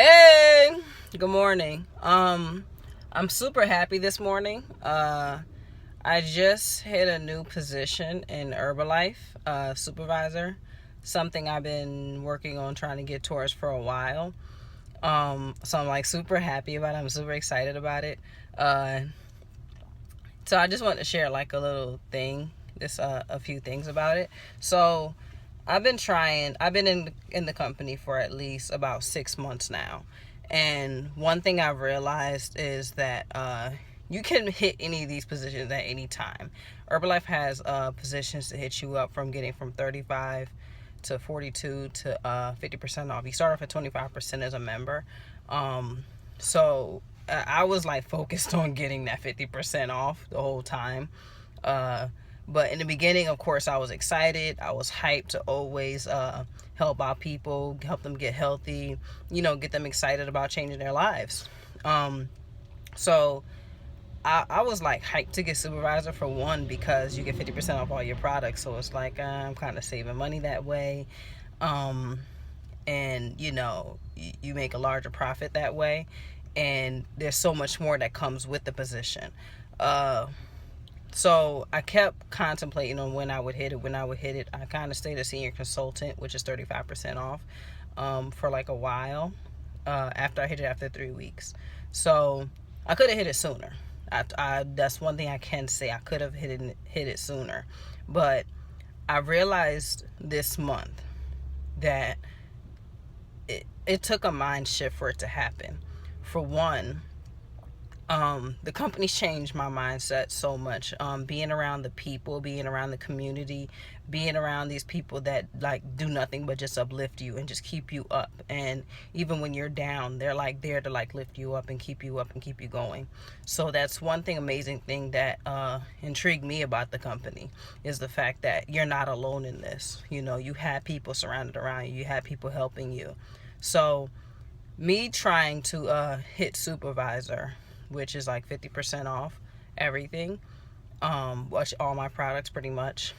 Hey, good morning. I'm super happy this morning. I just hit a new position in Herbalife, supervisor, something I've been working on trying to get towards for a while. So I'm like super happy about it. I'm super excited about it. Uh, so I just want to share like a little thing, a few things about it. So I've been in the company for at least about 6 months now. And one thing I've realized is that you can hit any of these positions at any time. Herbalife has positions to hit you up from getting from 35 to 42 to 50% off. You start off at 25% as a member. So I was like focused on getting that 50% off the whole time. Uh, but in the beginning, of course, I was excited. I was hyped to always help out people, help them get healthy, get them excited about changing their lives. So I was like hyped to get supervisor for one because you get 50% off all your products. So it's like I'm kind of saving money that way. Um, and you make a larger profit that way. And there's so much more that comes with the position. Uh, so I kept contemplating on when I would hit it. When I would hit it, I kind of stayed a senior consultant, which is 35% off, for like a while. After I hit it after 3 weeks, so I could have hit it sooner. That's one thing I can say. I could have hit it sooner, but I realized this month that it took a mind shift for it to happen. For one, the company's changed my mindset so much. Being around the people, being around the community, being around these people that like do nothing but just uplift you and just keep you up. And even when you're down, they're like there to like lift you up and keep you up and keep you going. So that's one thing, amazing thing that intrigued me about the company is the fact that you're not alone in this. You have people surrounded around you. You have people helping you. So me trying to hit supervisor, which is like 50% off everything, which all my products pretty much.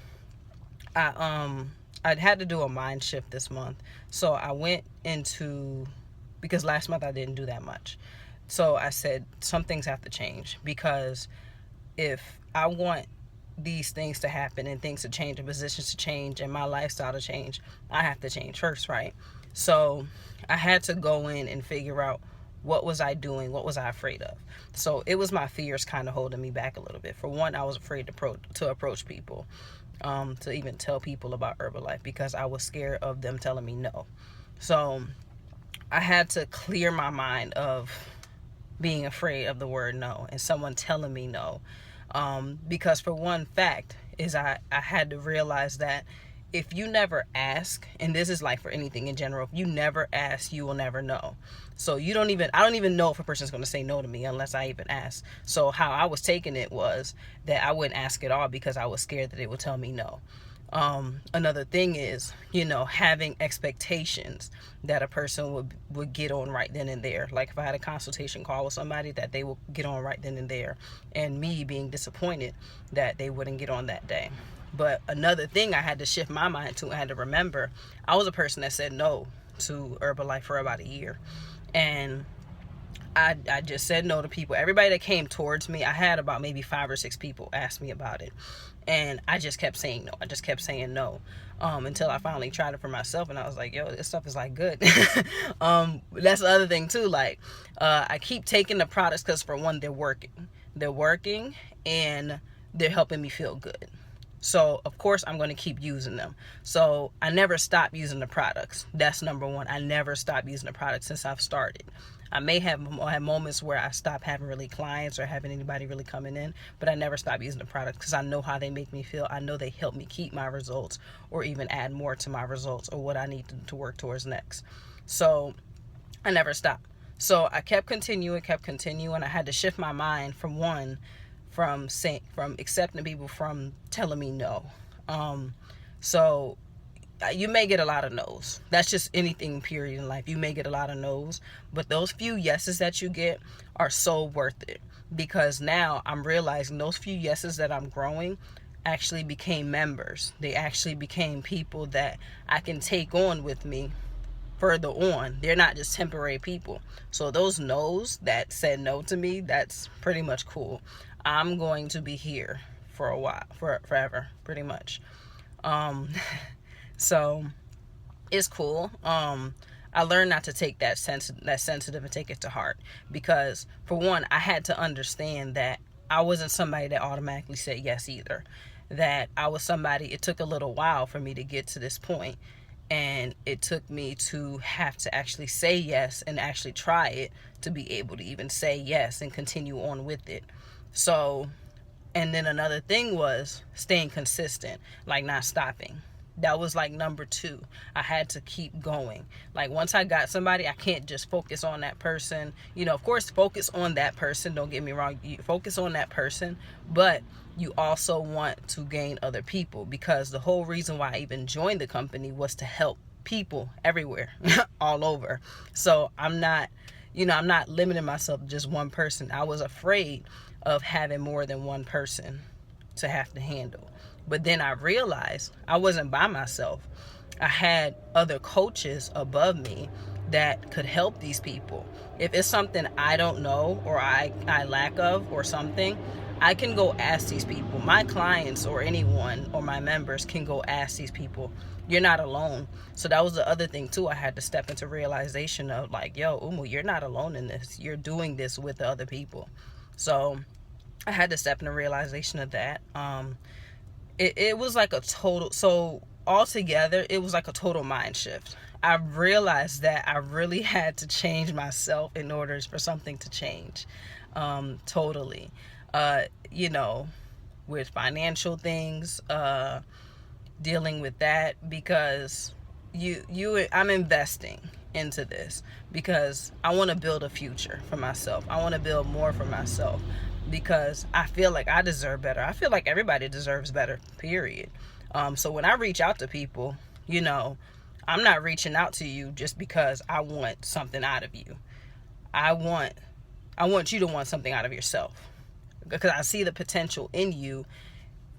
I'd had to do a mind shift this month. So I went into, because last month I didn't do that much. So I said some things have to change, because if I want these things to happen and things to change and positions to change and my lifestyle to change, I have to change first, right? So I had to go in and figure out, what was I doing? What was I afraid of? So it was my fears kind of holding me back a little bit. For one, I was afraid to approach people, to even tell people about Herbalife, because I was scared of them telling me no. So I had to clear my mind of being afraid of the word no and someone telling me no. Because for one fact is I had to realize that if you never ask, and this is like for anything in general, if you never ask, you will never know. So I don't even know if a person's going to say no to me unless I even ask. So how I was taking it was that I wouldn't ask at all because I was scared that they would tell me no. Another thing is, having expectations that a person would get on right then and there. Like if I had a consultation call with somebody, that they will get on right then and there, and me being disappointed that they wouldn't get on that day. But another thing I had to shift my mind to, I had to remember, I was a person that said no to Herbalife for about a year. And I just said no to people. Everybody that came towards me, I had about maybe 5 or 6 people ask me about it. And I just kept saying no. I just kept saying no. Until I finally tried it for myself, and I was like, yo, this stuff is like good. That's the other thing too. Like, I keep taking the products because, for one, they're working. They're working and they're helping me feel good. So, of course, I'm going to keep using them. So, I never stop using the products. That's number one. I never stop using the products since I've started. I may have moments where I stop having really clients or having anybody really coming in, but I never stop using the products because I know how they make me feel. I know they help me keep my results or even add more to my results or what I need to work towards next. So, I never stop. So, I kept continuing. I had to shift my mind from accepting people from telling me no. So you may get a lot of no's. That's just anything period in life. You may get a lot of no's, but those few yeses that you get are so worth it, because now I'm realizing those few yeses that I'm growing actually became members. They actually became people that I can take on with me further on. They're not just temporary people. So those no's that said no to me, that's pretty much cool. I'm going to be here for a while, forever, pretty much. So it's cool. I learned not to take that sensitive and take it to heart, because for one, I had to understand that I wasn't somebody that automatically said yes either. That I was somebody, it took a little while for me to get to this point, and it took me to have to actually say yes and actually try it to be able to even say yes and continue on with it. So, and then another thing was staying consistent, like not stopping. That was like number 2. I had to keep going. Like once I got somebody, I can't just focus on that person. You know, of course, focus on that person. Don't get me wrong. You focus on that person, but you also want to gain other people, because the whole reason why I even joined the company was to help people everywhere, all over. So I'm not limiting myself to just one person. I was afraid of having more than one person to have to handle. But then I realized I wasn't by myself. I had other coaches above me that could help these people. If it's something I don't know or I lack of or something, I can go ask these people. My clients or anyone or my members can go ask these people. You're not alone. So that was the other thing too. I had to step into realization of like, yo, Umu, you're not alone in this. You're doing this with the other people. So I had to step into realization of that. It was like a total, so altogether, it was like a total mind shift. I realized that I really had to change myself in order for something to change. Totally. With financial things, dealing with that, because I'm investing into this because I want to build a future for myself. I want to build more for myself, because I feel like I deserve better. I feel like everybody deserves better, period. So when I reach out to people, I'm not reaching out to you just because I want something out of you. I want you to want something out of yourself, because I see the potential in you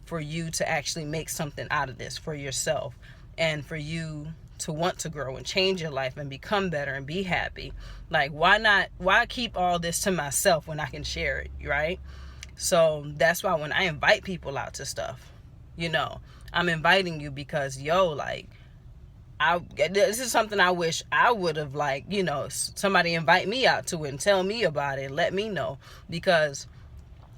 for you to actually make something out of this for yourself, and for you to want to grow and change your life and become better and be happy. Like, why keep all this to myself when I can share it, right? So that's why when I invite people out to stuff, I'm inviting you because, this is something I wish I would have, somebody invite me out to it and tell me about it, let me know, because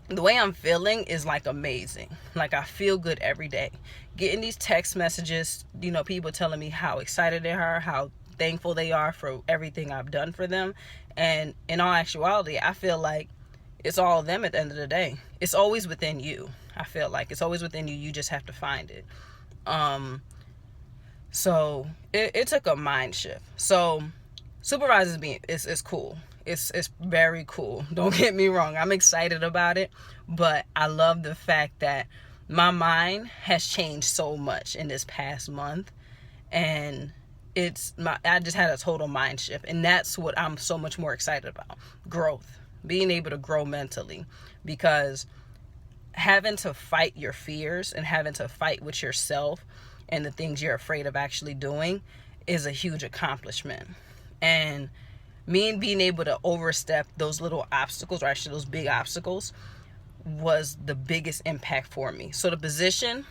the way I'm feeling is amazing. I feel good every day. Getting these text messages, people telling me how excited they are, how thankful they are for everything I've done for them. And in all actuality, I feel like it's all of them at the end of the day. It's always within you. I feel like it's always within you. You just have to find it. So it took a mind shift. So supervisors it's cool. It's very cool. Don't get me wrong. I'm excited about it, but I love the fact that my mind has changed so much in this past month, and I just had a total mind shift, and that's what I'm so much more excited about. Growth, being able to grow mentally, because having to fight your fears and having to fight with yourself and the things you're afraid of actually doing is a huge accomplishment. And me being able to overstep those little obstacles, or actually those big obstacles, was the biggest impact for me. So the position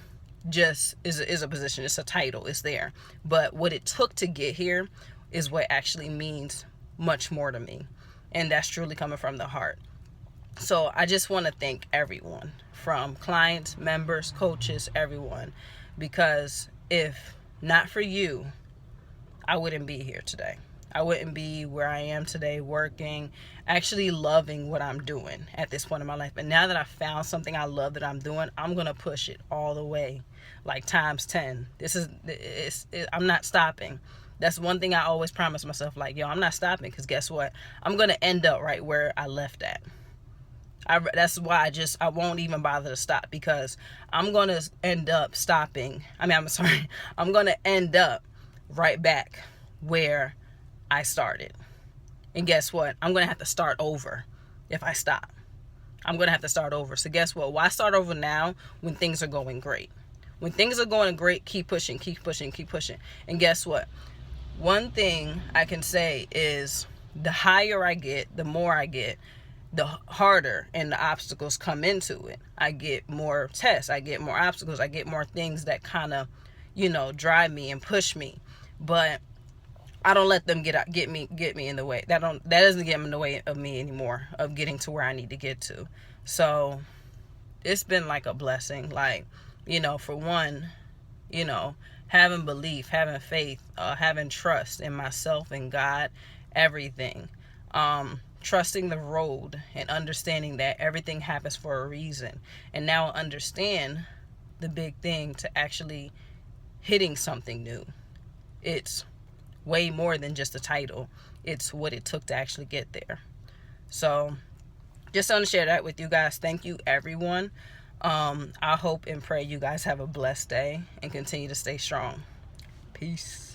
just is a position. It's a title. It's there. But what it took to get here is what actually means much more to me. And that's truly coming from the heart. So I just want to thank everyone, from clients, members, coaches, everyone. Because if not for you, I wouldn't be here today. I wouldn't be where I am today, working, actually loving what I'm doing at this point in my life. And now that I found something I love that I'm doing, I'm going to push it all the way, times 10. I'm not stopping. That's one thing I always promise myself, I'm not stopping, because guess what? I'm going to end up right where I left at. That's why I won't even bother to stop, because I'm going to end up stopping. I'm going to end up right back where I started. And guess what? I'm going to have to start over if I stop. I'm going to have to start over. So guess what? Why start over now when things are going great? When things are going great, keep pushing, keep pushing, keep pushing. And guess what? one thing I can say is the higher I get, the more I get, the harder and the obstacles come into it. I get more tests, I get more obstacles, I get more things that kind of, drive me and push me. But I don't let them get me in the way. That doesn't get in the way of me anymore, of getting to where I need to get to. So it's been like a blessing. Like, for one, having belief, having faith, having trust in myself and God, everything. Trusting the road and understanding that everything happens for a reason. And now I understand the big thing to actually hitting something new. It's way more than just a title. It's what it took to actually get there. So just want to share that with you guys. Thank you, everyone. I hope and pray you guys have a blessed day and continue to stay strong. Peace.